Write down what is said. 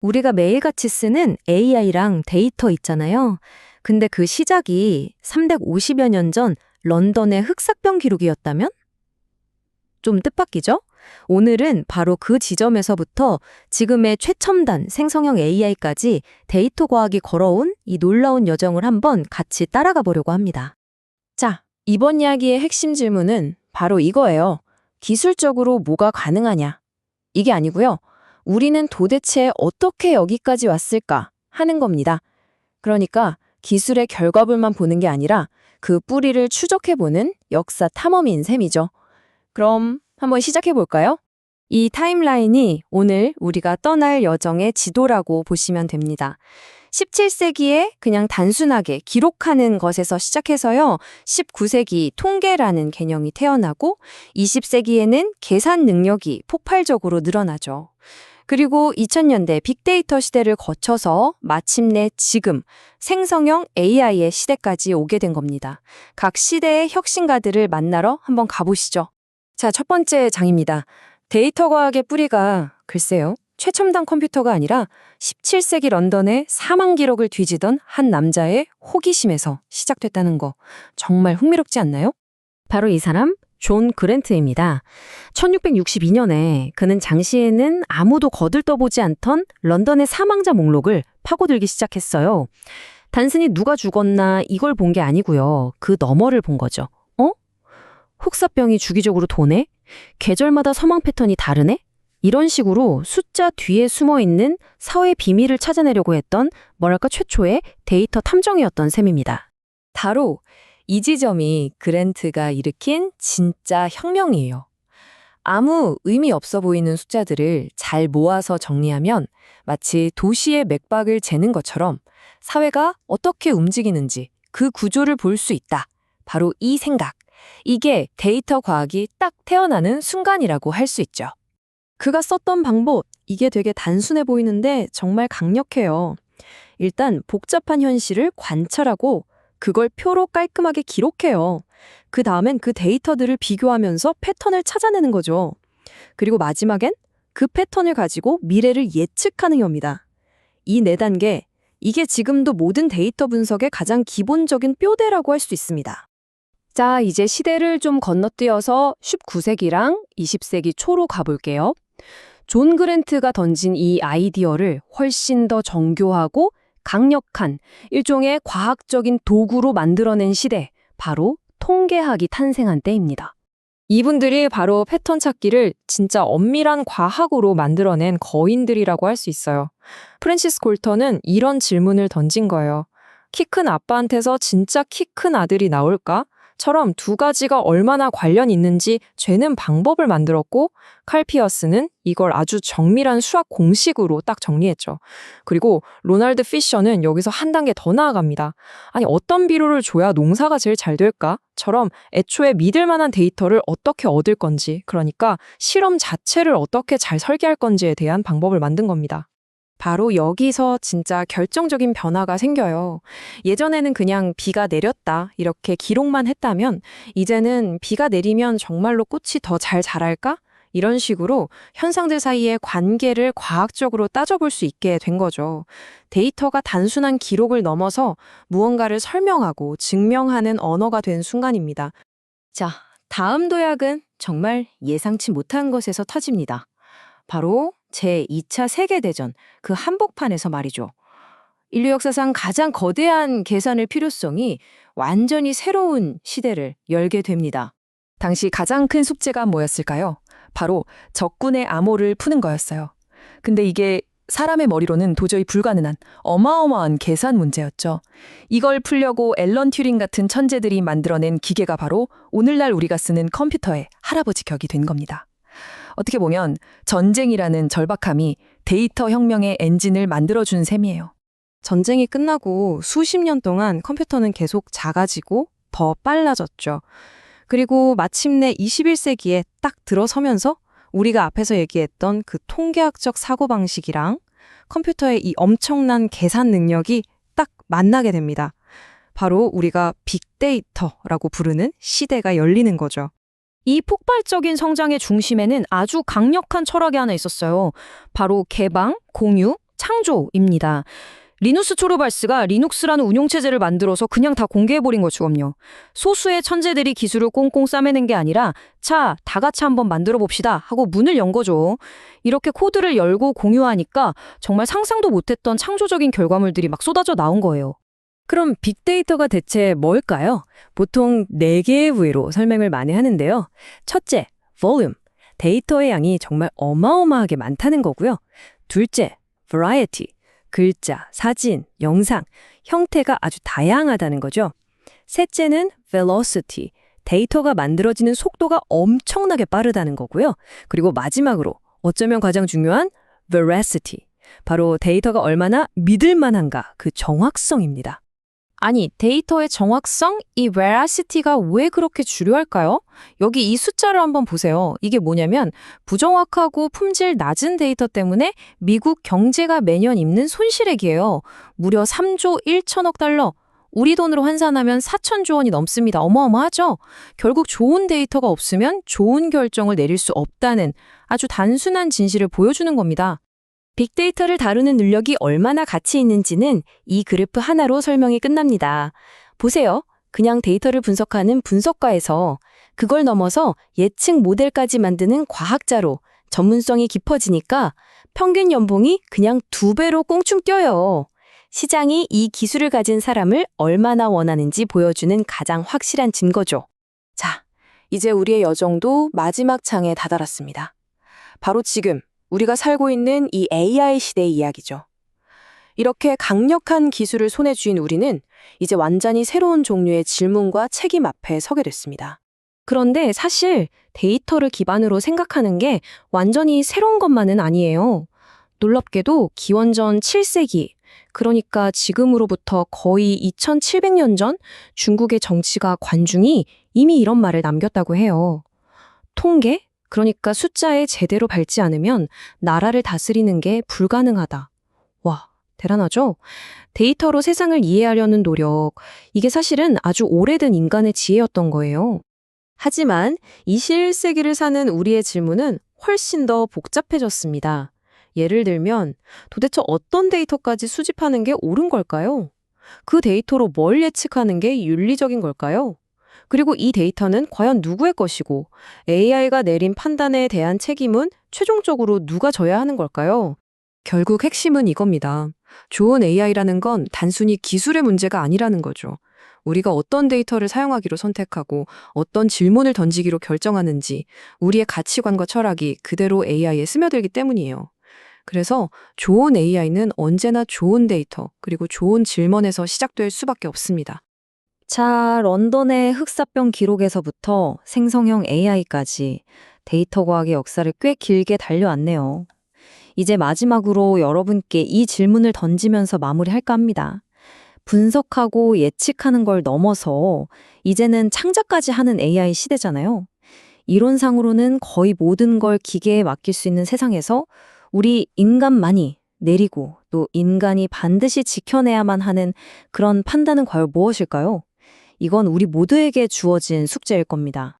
우리가 매일같이 쓰는 AI랑 데이터 있잖아요. 근데 그 시작이 350여 년 전 런던의 흑사병 기록이었다면? 좀 뜻밖이죠? 오늘은 바로 그 지점에서부터 지금의 최첨단 생성형 AI까지 데이터 과학이 걸어온 이 놀라운 여정을 한번 같이 따라가 보려고 합니다. 자, 이번 이야기의 핵심 질문은 바로 이거예요. 기술적으로 뭐가 가능하냐? 이게 아니고요. 우리는 도대체 어떻게 여기까지 왔을까 하는 겁니다. 그러니까 기술의 결과물만 보는 게 아니라 그 뿌리를 추적해보는 역사 탐험인 셈이죠. 그럼 한번 시작해 볼까요? 이 타임라인이 오늘 우리가 떠날 여정의 지도라고 보시면 됩니다. 17세기에 그냥 단순하게 기록하는 것에서 시작해서요, 19세기 통계라는 개념이 태어나고 20세기에는 계산 능력이 폭발적으로 늘어나죠. 그리고 2000년대 빅데이터 시대를 거쳐서 마침내 지금 생성형 AI의 시대까지 오게 된 겁니다. 각 시대의 혁신가들을 만나러 한번 가보시죠. 자, 첫 번째 장입니다. 데이터 과학의 뿌리가 글쎄요, 최첨단 컴퓨터가 아니라 17세기 런던의 사망 기록을 뒤지던 한 남자의 호기심에서 시작됐다는 거 정말 흥미롭지 않나요? 바로 이 사람, 존 그랜트입니다. 1662년에 그는 당시에는 아무도 거들떠보지 않던 런던의 사망자 목록을 파고들기 시작했어요. 단순히 누가 죽었나 이걸 본 게 아니고요. 그 너머를 본 거죠. 흑사병이 주기적으로 도네? 계절마다 사망 패턴이 다르네? 이런 식으로 숫자 뒤에 숨어있는 사회 비밀을 찾아내려고 했던 뭐랄까 최초의 데이터 탐정이었던 셈입니다. 바로 이 지점이 그랜트가 일으킨 진짜 혁명이에요. 아무 의미 없어 보이는 숫자들을 잘 모아서 정리하면 마치 도시의 맥박을 재는 것처럼 사회가 어떻게 움직이는지 그 구조를 볼 수 있다. 바로 이 생각. 이게 데이터 과학이 딱 태어나는 순간이라고 할 수 있죠. 그가 썼던 방법, 이게 되게 단순해 보이는데 정말 강력해요. 일단 복잡한 현실을 관찰하고 그걸 표로 깔끔하게 기록해요. 그 다음엔 그 데이터들을 비교하면서 패턴을 찾아내는 거죠. 그리고 마지막엔 그 패턴을 가지고 미래를 예측하는 겁니다. 이 4단계, 이게 지금도 모든 데이터 분석의 가장 기본적인 뼈대라고 할 수 있습니다. 자, 이제 시대를 좀 건너뛰어서 19세기랑 20세기 초로 가볼게요. 존 그랜트가 던진 이 아이디어를 훨씬 더 정교하고 강력한 일종의 과학적인 도구로 만들어낸 시대, 바로 통계학이 탄생한 때입니다. 이분들이 바로 패턴 찾기를 진짜 엄밀한 과학으로 만들어낸 거인들이라고 할 수 있어요. 프랜시스 콜턴은 이런 질문을 던진 거예요. 키 큰 아빠한테서 진짜 키 큰 아들이 나올까? 처럼 두 가지가 얼마나 관련이 있는지 죄는 방법을 만들었고, 칼 피어스는 이걸 아주 정밀한 수학 공식으로 딱 정리했죠. 그리고 로널드 피셔는 여기서 한 단계 더 나아갑니다. 아니, 어떤 비료를 줘야 농사가 제일 잘 될까? 처럼 애초에 믿을 만한 데이터를 어떻게 얻을 건지, 그러니까 실험 자체를 어떻게 잘 설계할 건지에 대한 방법을 만든 겁니다. 바로 여기서 진짜 결정적인 변화가 생겨요. 예전에는 그냥 비가 내렸다 이렇게 기록만 했다면 이제는 비가 내리면 정말로 꽃이 더 잘 자랄까? 이런 식으로 현상들 사이의 관계를 과학적으로 따져볼 수 있게 된 거죠. 데이터가 단순한 기록을 넘어서 무언가를 설명하고 증명하는 언어가 된 순간입니다. 자, 다음 도약은 정말 예상치 못한 것에서 터집니다. 바로 제2차 세계대전, 그 한복판에서 말이죠. 인류 역사상 가장 거대한 계산의 필요성이 완전히 새로운 시대를 열게 됩니다. 당시 가장 큰 숙제가 뭐였을까요? 바로 적군의 암호를 푸는 거였어요. 근데 이게 사람의 머리로는 도저히 불가능한 어마어마한 계산 문제였죠. 이걸 풀려고 앨런 튜링 같은 천재들이 만들어낸 기계가 바로 오늘날 우리가 쓰는 컴퓨터의 할아버지 격이 된 겁니다. 어떻게 보면 전쟁이라는 절박함이 데이터 혁명의 엔진을 만들어준 셈이에요. 전쟁이 끝나고 수십 년 동안 컴퓨터는 계속 작아지고 더 빨라졌죠. 그리고 마침내 21세기에 딱 들어서면서 우리가 앞에서 얘기했던 그 통계학적 사고방식이랑 컴퓨터의 이 엄청난 계산 능력이 딱 만나게 됩니다. 바로 우리가 빅데이터라고 부르는 시대가 열리는 거죠. 이 폭발적인 성장의 중심에는 아주 강력한 철학이 하나 있었어요. 바로 개방, 공유, 창조입니다. 리누스 토르발스가 리눅스라는 운용체제를 만들어서 그냥 다 공개해버린 거죠. 소수의 천재들이 기술을 꽁꽁 싸매는 게 아니라 자, 다 같이 한번 만들어 봅시다 하고 문을 연 거죠. 이렇게 코드를 열고 공유하니까 정말 상상도 못했던 창조적인 결과물들이 막 쏟아져 나온 거예요. 그럼 빅데이터가 대체 뭘까요? 보통 4개의 부위로 설명을 많이 하는데요. 첫째, volume. 데이터의 양이 정말 어마어마하게 많다는 거고요. 둘째, variety. 글자, 사진, 영상, 형태가 아주 다양하다는 거죠. 셋째는 velocity. 데이터가 만들어지는 속도가 엄청나게 빠르다는 거고요. 그리고 마지막으로 어쩌면 가장 중요한 veracity. 바로 데이터가 얼마나 믿을 만한가 그 정확성입니다. 아니, 데이터의 정확성? 이 veracity가 왜 그렇게 중요할까요? 여기 이 숫자를 한번 보세요. 이게 뭐냐면 부정확하고 품질 낮은 데이터 때문에 미국 경제가 매년 입는 손실액이에요. 무려 3조 1천억 달러. 우리 돈으로 환산하면 4천조 원이 넘습니다. 어마어마하죠? 결국 좋은 데이터가 없으면 좋은 결정을 내릴 수 없다는 아주 단순한 진실을 보여주는 겁니다. 빅데이터를 다루는 능력이 얼마나 가치 있는지는 이 그래프 하나로 설명이 끝납니다. 보세요. 그냥 데이터를 분석하는 분석가에서 그걸 넘어서 예측 모델까지 만드는 과학자로 전문성이 깊어지니까 평균 연봉이 그냥 2배로 꽁충 뛰어요. 시장이 이 기술을 가진 사람을 얼마나 원하는지 보여주는 가장 확실한 증거죠. 자, 이제 우리의 여정도 마지막 창에 다다랐습니다. 바로 지금 우리가 살고 있는 이 AI 시대의 이야기죠. 이렇게 강력한 기술을 손에 쥔 우리는 이제 완전히 새로운 종류의 질문과 책임 앞에 서게 됐습니다. 그런데 사실 데이터를 기반으로 생각하는 게 완전히 새로운 것만은 아니에요. 놀랍게도 기원전 7세기, 그러니까 지금으로부터 거의 2700년 전 중국의 정치가 관중이 이미 이런 말을 남겼다고 해요. 통계? 그러니까 숫자에 제대로 밟지 않으면 나라를 다스리는 게 불가능하다. 와, 대단하죠? 데이터로 세상을 이해하려는 노력, 이게 사실은 아주 오래된 인간의 지혜였던 거예요. 하지만 21세기를 사는 우리의 질문은 훨씬 더 복잡해졌습니다. 예를 들면 도대체 어떤 데이터까지 수집하는 게 옳은 걸까요? 그 데이터로 뭘 예측하는 게 윤리적인 걸까요? 그리고 이 데이터는 과연 누구의 것이고 AI가 내린 판단에 대한 책임은 최종적으로 누가 져야 하는 걸까요? 결국 핵심은 이겁니다. 좋은 AI라는 건 단순히 기술의 문제가 아니라는 거죠. 우리가 어떤 데이터를 사용하기로 선택하고 어떤 질문을 던지기로 결정하는지 우리의 가치관과 철학이 그대로 AI에 스며들기 때문이에요. 그래서 좋은 AI는 언제나 좋은 데이터 그리고 좋은 질문에서 시작될 수밖에 없습니다. 자, 런던의 흑사병 기록에서부터 생성형 AI까지 데이터 과학의 역사를 꽤 길게 달려왔네요. 이제 마지막으로 여러분께 이 질문을 던지면서 마무리할까 합니다. 분석하고 예측하는 걸 넘어서 이제는 창작까지 하는 AI 시대잖아요. 이론상으로는 거의 모든 걸 기계에 맡길 수 있는 세상에서 우리 인간만이 내리고 또 인간이 반드시 지켜내야만 하는 그런 판단은 과연 무엇일까요? 이건 우리 모두에게 주어진 숙제일 겁니다.